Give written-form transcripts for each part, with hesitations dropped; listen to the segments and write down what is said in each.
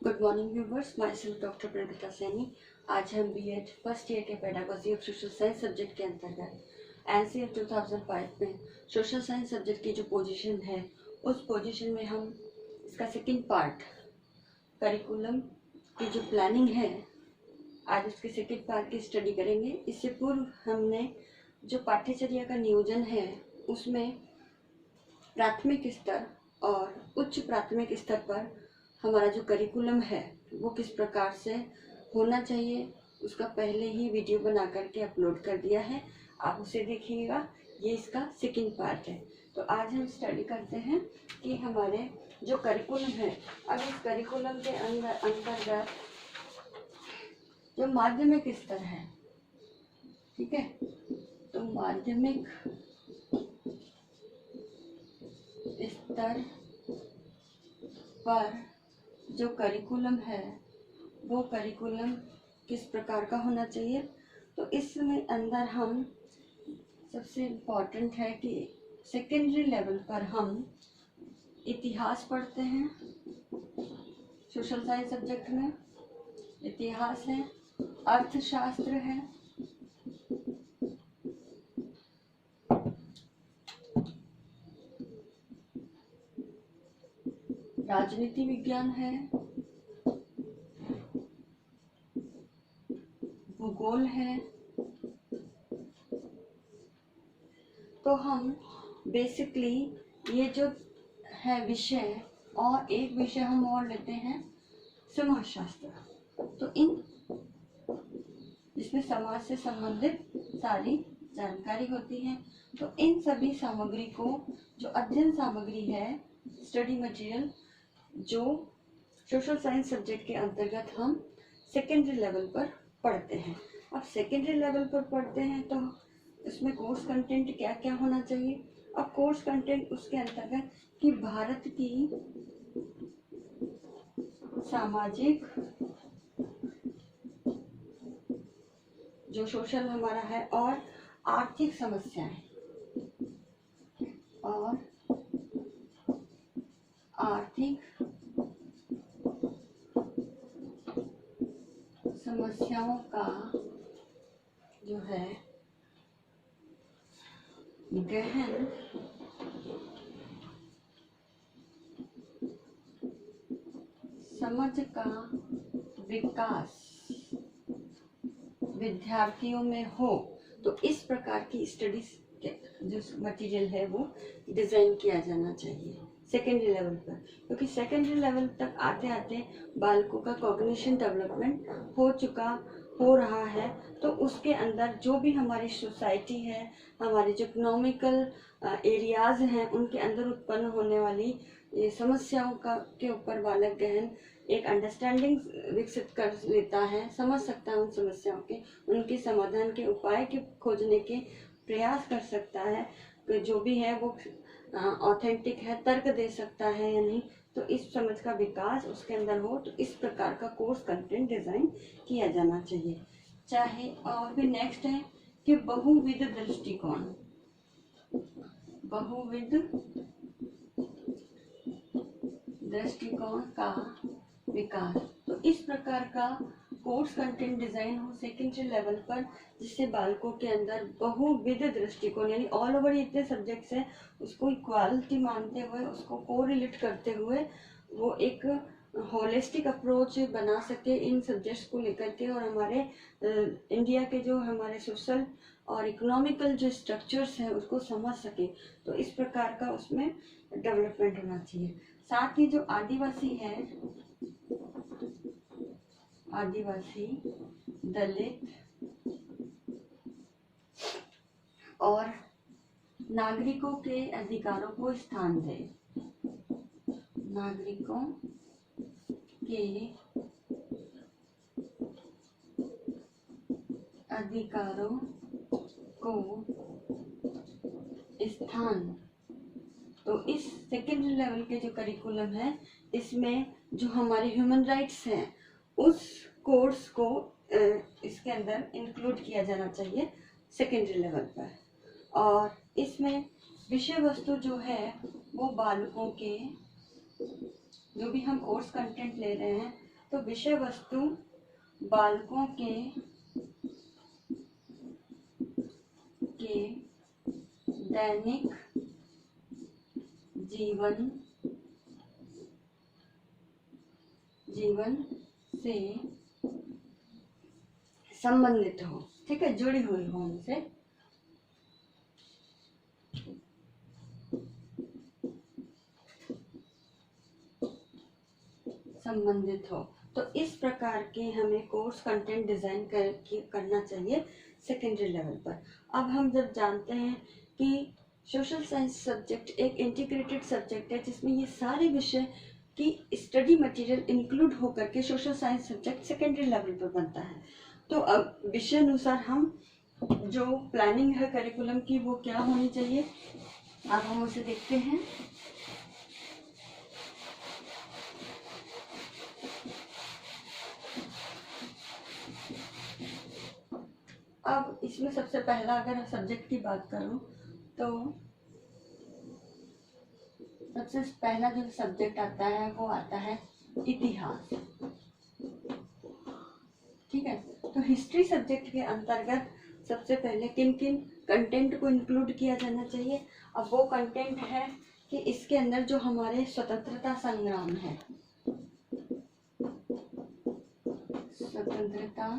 Good morning viewers, my self doctor Pragata Saini. आज हम B Ed first year के pedagogy of social science subject के अंतर्गत एनसीएफ 2005 में सोशल साइंस सब्जेक्ट की जो पोजीशन है उस पोजीशन में हम इसका सेकंड पार्ट करिकुलम की जो प्लानिंग है आज उसके सेकंड पार्ट की स्टडी करेंगे। इससे पूर्व हमने जो पाठ्यचर्या का नियोजन है उसमें प्राथमिक स्तर और उच्च प्राथमिक स्तर पर हमारा जो करिकुलम है वो किस प्रकार से होना चाहिए उसका पहले ही वीडियो बना करके अपलोड कर दिया है, आप उसे देखिएगा। ये इसका सेकंड पार्ट है। तो आज हम स्टडी करते हैं कि हमारे जो करिकुलम है, अब इस करिकुलम के अंतर्गत जो माध्यमिक स्तर है, ठीक है, तो माध्यमिक स्तर पर जो करिकुलम है वो करिकुलम किस प्रकार का होना चाहिए। तो इसमें अंदर हम सबसे इम्पॉर्टेंट है कि सेकेंडरी लेवल पर हम इतिहास पढ़ते हैं। सोशल साइंस सब्जेक्ट में इतिहास है, अर्थशास्त्र है, राजनीति विज्ञान है, भूगोल है। तो हम बेसिकली ये जो है विषय, और एक विषय हम और लेते हैं समाजशास्त्र। तो इन जिसमें समाज से संबंधित सारी जानकारी होती है। तो इन सभी सामग्री को, जो अध्ययन सामग्री है, स्टडी मटेरियल, जो सोशल साइंस सब्जेक्ट के अंतर्गत हम सेकेंडरी लेवल पर पढ़ते हैं। अब सेकेंडरी लेवल पर पढ़ते हैं तो उसमें कोर्स कंटेंट क्या क्या होना चाहिए। अब कोर्स कंटेंट उसके अंतर्गत कि भारत की सामाजिक जो सोशल हमारा है और आर्थिक समस्याएं और आर्थिक समस्याओं का जो है गहन समझ का विकास विद्यार्थियों में हो। तो इस प्रकार की स्टडीज जो मटेरियल है वो डिजाइन किया जाना चाहिए सेकेंडरी लेवल पर, क्योंकि सेकेंडरी लेवल तक आते आते बालकों का कॉग्निशन डेवलपमेंट हो रहा है। तो उसके अंदर जो भी हमारी सोसाइटी है, हमारे जो इकोनॉमिकल एरियाज हैं, उनके अंदर उत्पन्न होने वाली समस्याओं का के ऊपर बालक गहन एक अंडरस्टैंडिंग विकसित कर लेता है, समझ सकता है उन समस्याओं के, उनके समाधान के उपाय के खोजने के प्रयास कर सकता है, जो भी है वो ऑथेंटिक है, तर्क दे सकता है या नहीं। तो इस समझ का विकास उसके अंदर हो, तो इस प्रकार का कोर्स कंटेंट डिजाइन किया जाना चाहिए। चाहे और भी नेक्स्ट है कि बहुविध दृष्टिकोण, बहुविध दृष्टिकोण का विकास। तो इस प्रकार का कोर्स कंटेंट डिजाइन हो सेकेंडरी लेवल पर, जिससे बालकों के अंदर बहुविध दृष्टिकोण यानी ऑल ओवर इतने सब्जेक्ट्स हैं उसको इक्वालिटी मानते हुए, उसको कोरिलेट करते हुए वो एक होलिस्टिक अप्रोच बना सके इन सब्जेक्ट्स को लेकर के, और हमारे इंडिया के जो हमारे सोशल और इकोनॉमिकल जो स्ट्रक्चर्स हैं उसको समझ सके। तो इस प्रकार का उसमें डेवलपमेंट होना चाहिए। साथ ही जो आदिवासी है, आदिवासी, दलित और नागरिकों के अधिकारों को स्थान दे, नागरिकों के अधिकारों को स्थान। तो इस सेकेंडरी लेवल के जो करिकुलम है इसमें जो हमारे ह्यूमन राइट्स हैं उस कोर्स को इसके अंदर इंक्लूड किया जाना चाहिए सेकेंडरी लेवल पर। और इसमें विषय वस्तु जो है वो बालकों के, जो भी हम कोर्स कंटेंट ले रहे हैं तो विषय वस्तु बालकों के दैनिक जीवन से संबंधित हो, ठीक है, जुड़ी हुई हो, उनसे संबंधित हो। तो इस प्रकार के हमें कोर्स कंटेंट डिजाइन करना चाहिए सेकेंडरी लेवल पर। अब हम जब जानते हैं कि सोशल साइंस सब्जेक्ट एक इंटीग्रेटेड सब्जेक्ट है जिसमें ये सारे विषय की स्टडी मटेरियल इंक्लूड होकर के social science subject secondary level पर बनता है। तो अब विषय अनुसार हम जो प्लानिंग है करिकुलम की वो क्या होनी चाहिए, अब हम उसे देखते हैं। अब इसमें सबसे पहला अगर सब्जेक्ट की बात करूं तो सबसे पहला जो सब्जेक्ट आता है वो आता है इतिहास, ठीक है। तो हिस्ट्री सब्जेक्ट के अंतर्गत सबसे पहले किन किन कंटेंट को इंक्लूड किया जाना चाहिए। अब वो कंटेंट है कि इसके अंदर जो हमारे स्वतंत्रता संग्राम है, स्वतंत्रता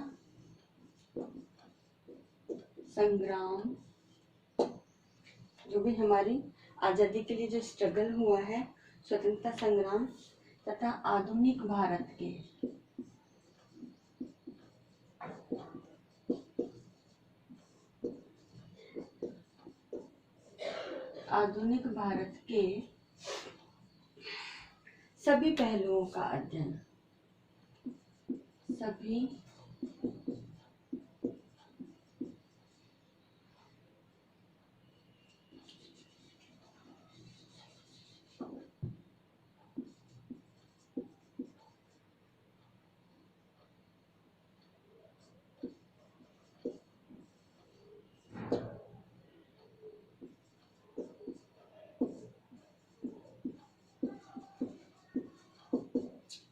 संग्राम, जो भी हमारी आजादी के लिए जो स्ट्रगल हुआ है, स्वतंत्रता संग्राम तथा आधुनिक भारत के सभी पहलुओं का अध्ययन, सभी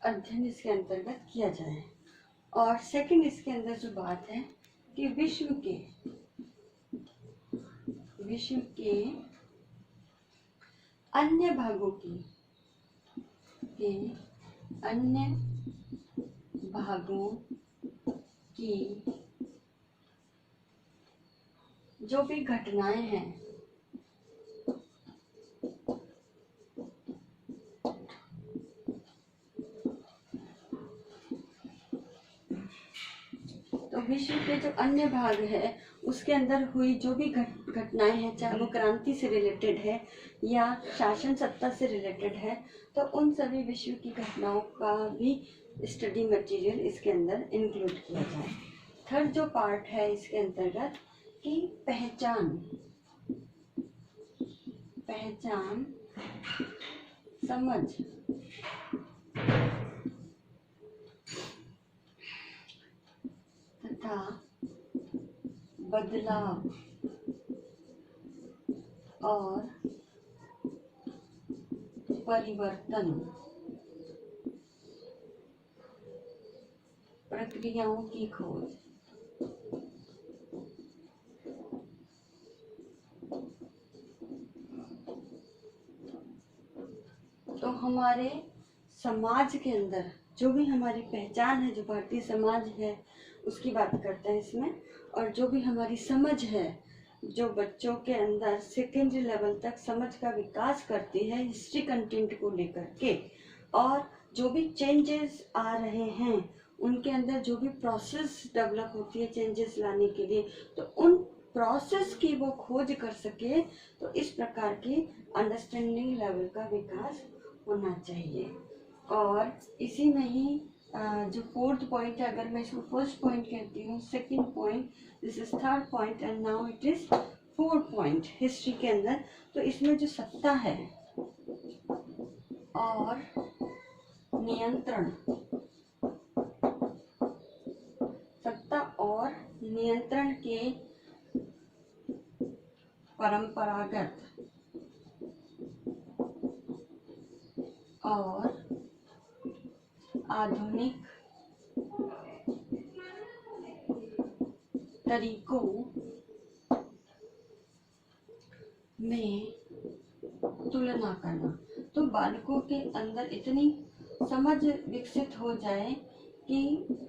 अध्ययन इसके अंतर्गत किया जाए। और सेकंड इसके अंदर जो बात है कि विश्व के अन्य भागों की जो भी घटनाएं हैं तो विश्व के जो अन्य भाग है उसके अंदर हुई जो भी घटनाएं हैं, चाहे वो क्रांति से रिलेटेड है या शासन सत्ता से रिलेटेड है, तो उन सभी विश्व की घटनाओं का भी स्टडी मटेरियल इसके अंदर इंक्लूड किया जाए। थर्ड जो पार्ट है इसके अंतर्गत कि पहचान, समझ तथा बदलाव और परिवर्तन प्रक्रियाओं की खोज, तो हमारे समाज के अंदर जो भी हमारी पहचान है, जो भारतीय समाज है उसकी बात करते हैं इसमें, और जो भी हमारी समझ है, जो बच्चों के अंदर सेकेंडरी लेवल तक समझ का विकास करती है हिस्ट्री कंटेंट को लेकर के, और जो भी चेंजेस आ रहे हैं उनके अंदर जो भी प्रोसेस डेवलप होती है चेंजेस लाने के लिए, तो उन प्रोसेस की वो खोज कर सके। तो इस प्रकार की अंडरस्टैंडिंग लेवल का विकास होना चाहिए। और इसी में ही जो फोर्थ पॉइंट है, अगर मैं इसको फर्स्ट पॉइंट कहती हूँ, second point, this is third point and now it is fourth point history के अंदर। तो इसमें जो सत्ता है और नियंत्रण, सत्ता और नियंत्रण के परंपरागत और आधुनिक तरीकों में तुलना करना। तो बालकों के अंदर इतनी समझ विकसित हो जाए कि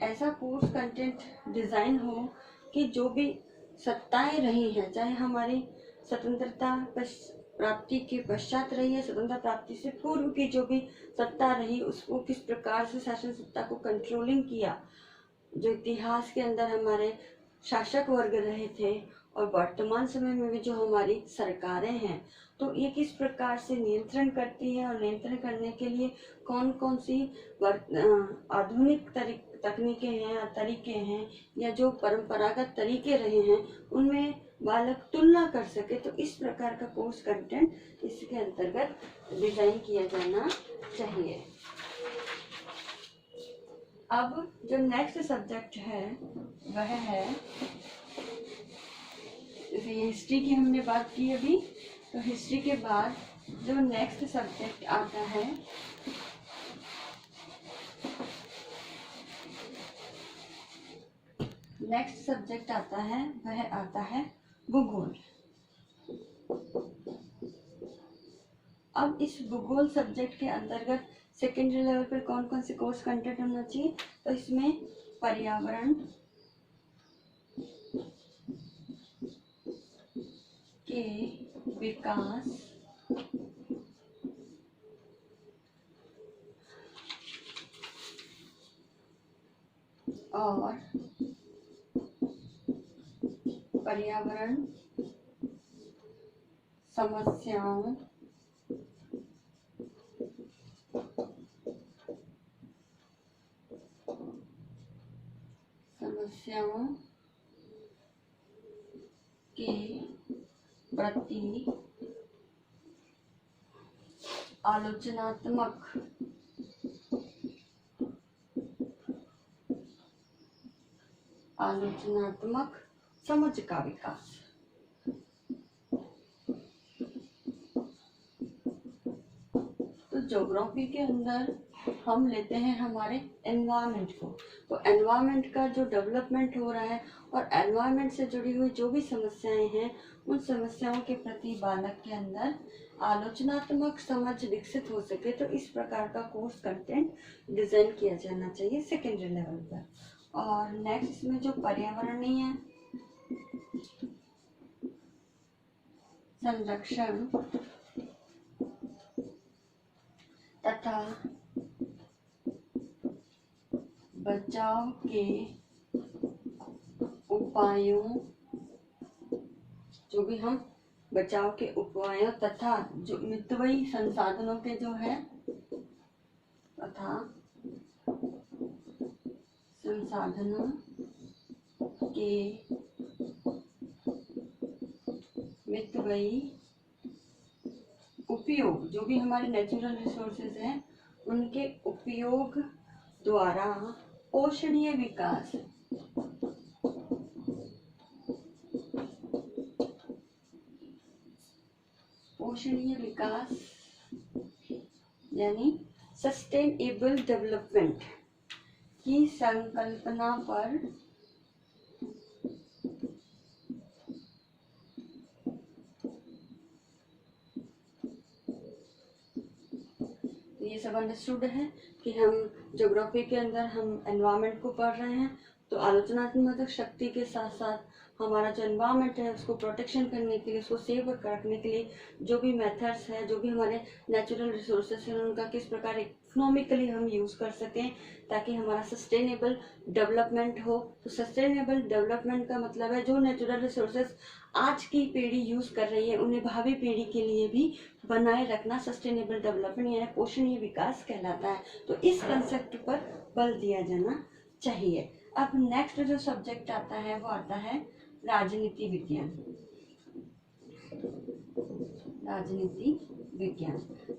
ऐसा कोर्स कंटेंट डिज़ाइन हो कि जो भी सत्ताएं रही हैं, चाहे हमारी स्वतंत्रता प्राप्ति के पश्चात रही है, स्वतंत्रता प्राप्ति से पूर्व की जो भी सत्ता रही, उसको किस प्रकार से शासन सत्ता को कंट्रोलिंग किया, जो इतिहास के अंदर हमारे शासक वर्ग रहे थे और वर्तमान समय में भी जो हमारी सरकारें हैं, तो ये किस प्रकार से नियंत्रण करती है और नियंत्रण करने के लिए कौन कौन सी आधुनिक तकनीकें हैं या तरीके हैं या जो परंपरागत तरीके रहे हैं उनमें बालक तुलना कर सके, तो इस प्रकार का कोर्स कंटेंट इसके अंतर्गत डिजाइन किया जाना चाहिए। अब जो नेक्स्ट सब्जेक्ट है वह है, जैसे ये हिस्ट्री की हमने बात की अभी, तो हिस्ट्री के बाद जो नेक्स्ट सब्जेक्ट आता है वह आता है भूगोल। अब इस भूगोल सब्जेक्ट के अंतर्गत सेकेंडरी लेवल पर कौन कौन से कोर्स कंटेंट होना चाहिए, तो इसमें पर्यावरण के विकास और पर्यावरण समस्याओं के प्रति आलोचनात्मक समझ का विकास। तो ज्योग्राफी के अंदर हम लेते हैं हमारे एनवायरनमेंट को, तो एनवायरनमेंट का जो डेवलपमेंट हो रहा है और एनवायरनमेंट से जुड़ी हुई जो भी समस्याएं हैं उन समस्याओं के प्रति बालक के अंदर आलोचनात्मक समझ विकसित हो सके, तो इस प्रकार का कोर्स कंटेंट डिजाइन किया जाना चाहिए सेकेंडरी लेवल पर। और नेक्स्ट इसमें जो पर्यावरणीय संरक्षण तथा बचाव के उपायों, जो भी हम बचाव के उपायों तथा जो मितव्ययी संसाधनों के जो है तथा संसाधनों के मितव्ययी उपयोग, जो भी हमारे नेचुरल रिसोर्सेज हैं उनके उपयोग द्वारा पोषणीय विकास यानी सस्टेनेबल डेवलपमेंट की संकल्पना पर ये सब अंडरस्टूड है कि हम ज्योग्राफी के अंदर हम एनवायरनमेंट को पढ़ रहे हैं, तो आलोचनात्मक शक्ति के साथ साथ हमारा जो एनवायरनमेंट है उसको प्रोटेक्शन करने के लिए, उसको सेव रखने के लिए जो भी मेथड्स है, जो भी हमारे नेचुरल रिसोर्सेस हैं उनका किस प्रकार इकोनॉमिकली हम यूज़ कर सकें ताकि हमारा सस्टेनेबल डेवलपमेंट हो। तो सस्टेनेबल डेवलपमेंट का मतलब है जो नेचुरल रिसोर्सेस आज की पीढ़ी यूज़ कर रही है उन्हें भावी पीढ़ी के लिए भी बनाए रखना सस्टेनेबल डेवलपमेंट यानी पोषणीय विकास कहलाता है। तो इस कंसेप्ट पर बल दिया जाना चाहिए। अब नेक्स्ट जो सब्जेक्ट आता है वो आता है राजनीति विज्ञान।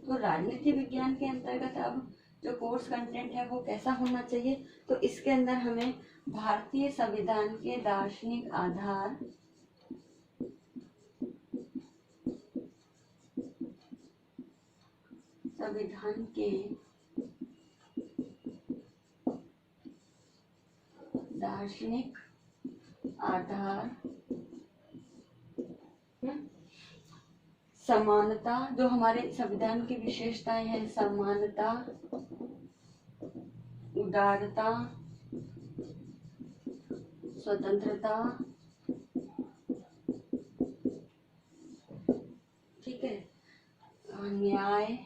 तो राजनीति विज्ञान के अंतर्गत अब जो कोर्स कंटेंट है वो कैसा होना चाहिए, तो इसके अंदर हमें भारतीय संविधान के दार्शनिक आधार, संविधान के दार्शनिक आधार, समानता, जो हमारे संविधान की विशेषताएं हैं, समानता, उदारता, स्वतंत्रता, ठीक है, न्याय,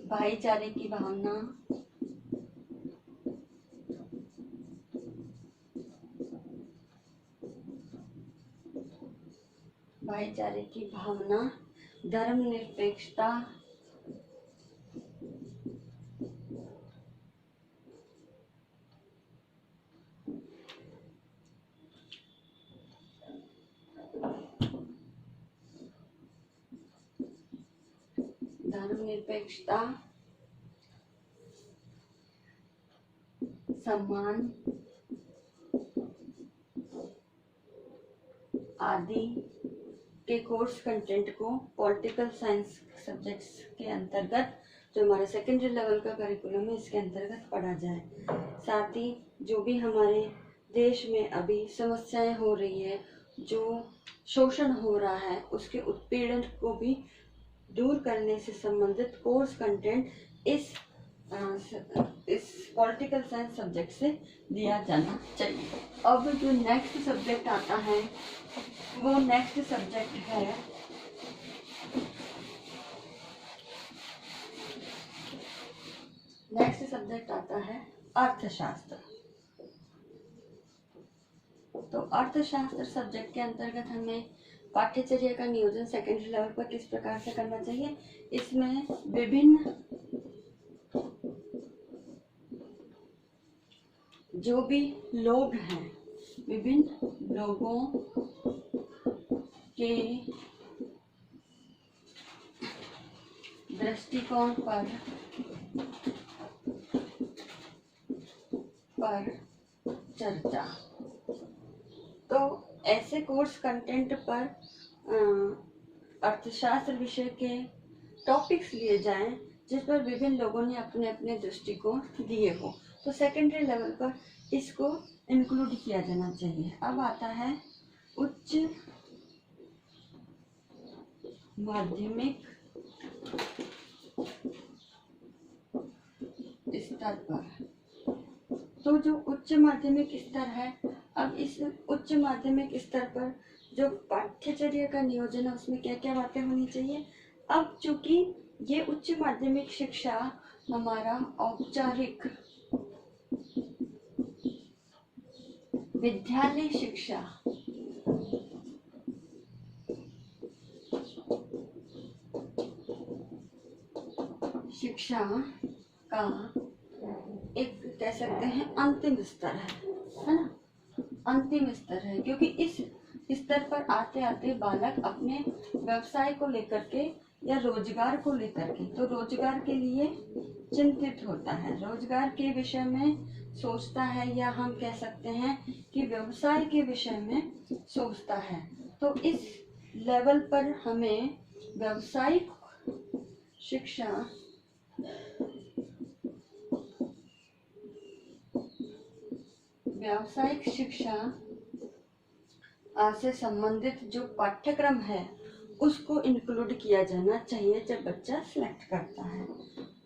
भाईचारे की भावना, भाईचारे की भावना, धर्मनिरपेक्षता, धर्मनिरपेक्षता, सम्मान आदि के कोर्स कंटेंट को पॉलिटिकल साइंस सब्जेक्ट्स के अंतर्गत, जो हमारा सेकेंडरी लेवल का करिकुलम है, इसके अंतर्गत पढ़ा जाए। साथ ही जो भी हमारे देश में अभी समस्याएं हो रही है, जो शोषण हो रहा है, उसके उत्पीड़न को भी दूर करने से संबंधित कोर्स कंटेंट इस पॉलिटिकल साइंस सब्जेक्ट से दिया जाना चाहिए। अब जो नेक्स्ट सब्जेक्ट आता है वो नेक्स्ट सब्जेक्ट है आता है अर्थशास्त्र। तो अर्थशास्त्र सब्जेक्ट के अंतर्गत हमें पाठ्यचर्या का नियोजन सेकेंडरी लेवल पर किस प्रकार से करना चाहिए, इसमें विभिन्न जो भी लोग हैं, विभिन्न लोगों के दृष्टिकोण पर चर्चा। तो ऐसे कोर्स कंटेंट पर अर्थशास्त्र विषय के टॉपिक्स लिए जाएं जिस पर विभिन्न लोगों ने अपने अपने दृष्टिकोण दिए हो, तो सेकेंडरी लेवल पर इसको इंक्लूड किया जाना चाहिए। अब आता है उच्च माध्यमिक स्तर पर। तो जो उच्च माध्यमिक स्तर है, अब इस उच्च माध्यमिक स्तर पर जो पाठ्यचर्या का नियोजन है उसमें क्या क्या बातें होनी चाहिए। अब चूंकि ये उच्च माध्यमिक शिक्षा हमारा औपचारिक विद्यालय शिक्षा का एक कह सकते हैं अंतिम स्तर है ना, अंतिम स्तर है, क्योंकि इस स्तर पर आते आते बालक अपने व्यवसाय को लेकर के या रोजगार को लेकर के, तो रोजगार के लिए चिंतित होता है, रोजगार के विषय में सोचता है, या हम कह सकते हैं कि व्यवसाय के विषय में सोचता है। तो इस लेवल पर हमें व्यावसायिक शिक्षा से संबंधित जो पाठ्यक्रम है उसको इंक्लूड किया जाना चाहिए जब बच्चा सिलेक्ट करता है।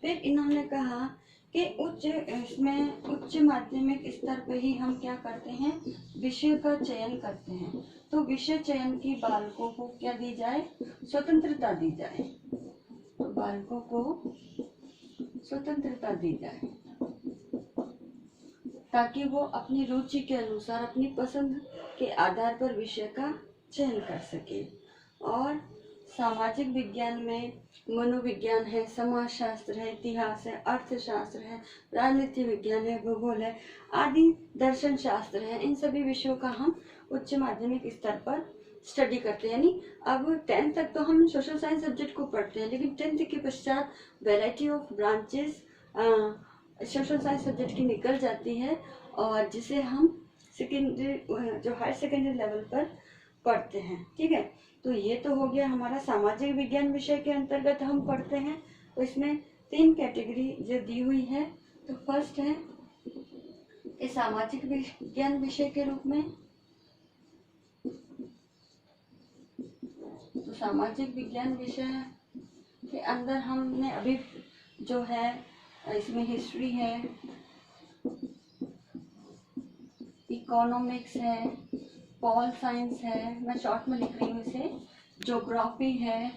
फिर इन्होंने कहा कि उच्च माध्यमिक स्तर पर ही हम क्या करते हैं, विषय का चयन करते हैं। तो विषय चयन की बालकों को क्या दी जाए, स्वतंत्रता दी जाए, तो बालकों को स्वतंत्रता दी जाए ताकि वो अपनी रुचि के अनुसार अपनी पसंद के आधार पर विषय का चयन कर सके। और सामाजिक विज्ञान में मनोविज्ञान है, समाजशास्त्र है, इतिहास है, अर्थशास्त्र है, राजनीति विज्ञान है, भूगोल है आदि, दर्शन शास्त्र है, इन सभी विषयों का हम उच्च माध्यमिक स्तर पर स्टडी करते हैं। यानी अब 10th तक तो हम सोशल साइंस सब्जेक्ट को पढ़ते हैं, लेकिन 10th के पश्चात variety of branches social science subject की निकल जाती है और जिसे हम सेकेंडरी जो हायर सेकेंडरी लेवल पर पढ़ते हैं। ठीक है, तो ये तो हो गया हमारा सामाजिक विज्ञान विषय के अंतर्गत हम पढ़ते हैं। तो इसमें 3 कैटेगरी जो दी हुई है, तो फर्स्ट है इस सामाजिक विज्ञान विषय के रूप में, तो सामाजिक विज्ञान विषय के अंदर हमने अभी जो है इसमें हिस्ट्री है, इकोनॉमिक्स है, पॉल साइंस है, मैं शॉर्ट में लिख रही हूँ इसे, ज्योग्राफी है,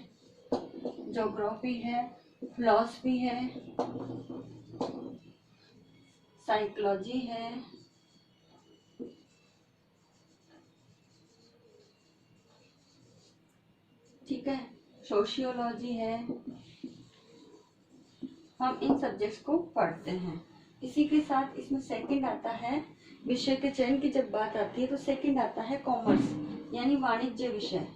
फिलॉसफी है, साइकोलॉजी है, ठीक है, सोशियोलॉजी है। हम इन सब्जेक्ट्स को पढ़ते हैं। इसी के साथ इसमें सेकंड आता है, विषय के चयन की जब बात आती है तो सेकंड आता है कॉमर्स यानी वाणिज्य विषय।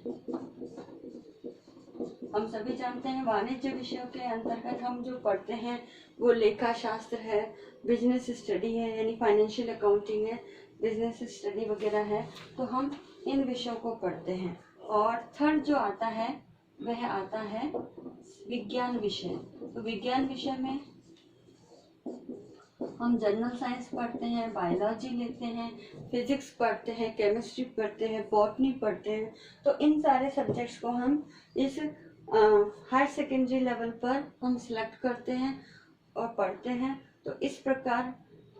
हम सभी जानते हैं वाणिज्य विषयों के अंतर्गत हम जो पढ़ते हैं वो लेखा शास्त्र है, बिजनेस स्टडी है यानी फाइनेंशियल अकाउंटिंग है, बिजनेस स्टडी वगैरह है, तो हम इन विषयों को पढ़ते हैं। और थर्ड जो आता है वह आता है विज्ञान विषय। तो विज्ञान विषय में हम जनरल साइंस पढ़ते हैं, बायोलॉजी लेते हैं, फिजिक्स पढ़ते हैं, केमिस्ट्री पढ़ते हैं, बॉटनी पढ़ते हैं। तो इन सारे सब्जेक्ट्स को हम इस हायर सेकेंडरी लेवल पर हम सिलेक्ट करते हैं और पढ़ते हैं। तो इस प्रकार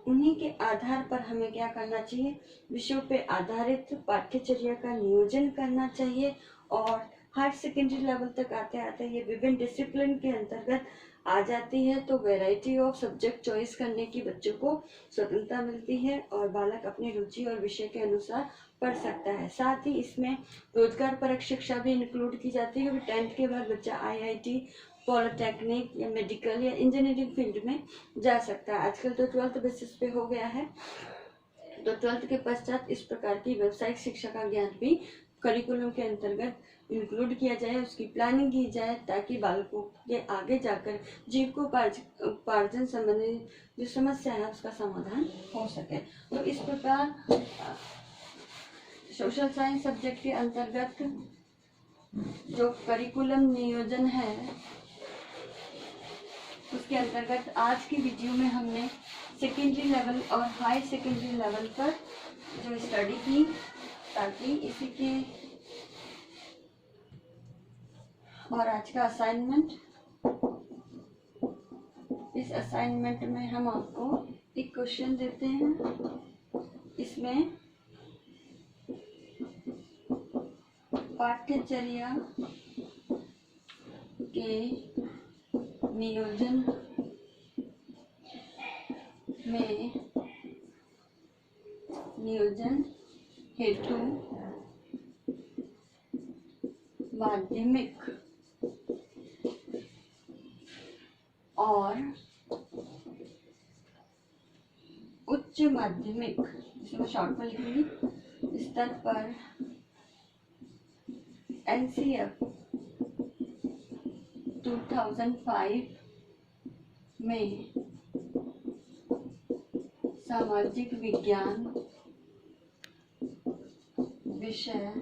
उन्हीं के आधार पर हमें क्या करना चाहिए, विषयों पे आधारित पाठ्यचर्या का नियोजन करना चाहिए। और हायर सेकेंडरी लेवल तक आते आते ये विभिन्न डिसिप्लिन के अंतर्गत आ जाती है, तो वैरायटी ऑफ सब्जेक्ट चॉइस करने की बच्चों को स्वतंत्रता मिलती है और बालक अपनी रुचि और विषय के अनुसार पढ़ सकता है। साथ ही इसमें रोजगार परक शिक्षा भी इंक्लूड की जाती है, क्योंकि 10th के बाद बच्चा IIT, पॉलिटेक्निक या मेडिकल या इंजीनियरिंग फील्ड में जा सकता है। आजकल तो 12th बेसिस पे हो गया है, तो 12th के पश्चात इस प्रकार की व्यावसायिक शिक्षा का ज्ञान भी करिकुलम के अंतर्गत इंक्लूड किया जाए, उसकी प्लानिंग की जाए, ताकि बालकों के आगे जाकर जीविकोपार्जन संबंधी जो समस्या है उसका समाधान हो सके। तो इस प्रकार सोशल साइंस सब्जेक्ट के अंतर्गत जो करिकुलम नियोजन है उसके अंतर्गत आज की वीडियो में हमने सेकेंडरी लेवल और हाई सेकेंडरी लेवल पर जो स्टडी की, ताकि इसी के और आज का असाइनमेंट, इस असाइनमेंट में हम आपको एक क्वेश्चन देते हैं। इसमें पाठ्यचर्या के नियोजन हेतु माध्यमिक और उच्च माध्यमिक, इसमें शॉर्ट में लिखूंगी, स्तर पर NCF 2005 में सामाजिक विज्ञान विषय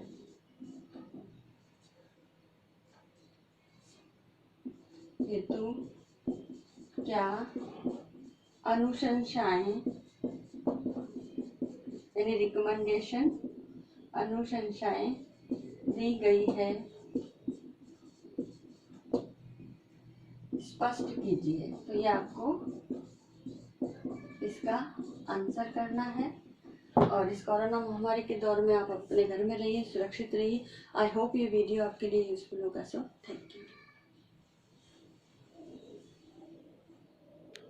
हेतु क्या अनुशंसाएं यानी रिकमेंडेशन, अनुशंसाएं दी गई है, स्पष्ट कीजिए। तो ये आपको इसका आंसर करना है। और इस कोरोना महामारी के दौर में आप अपने घर में रहिए, सुरक्षित रहिए। आई होप ये वीडियो आपके लिए यूजफुल होगा। So thank you.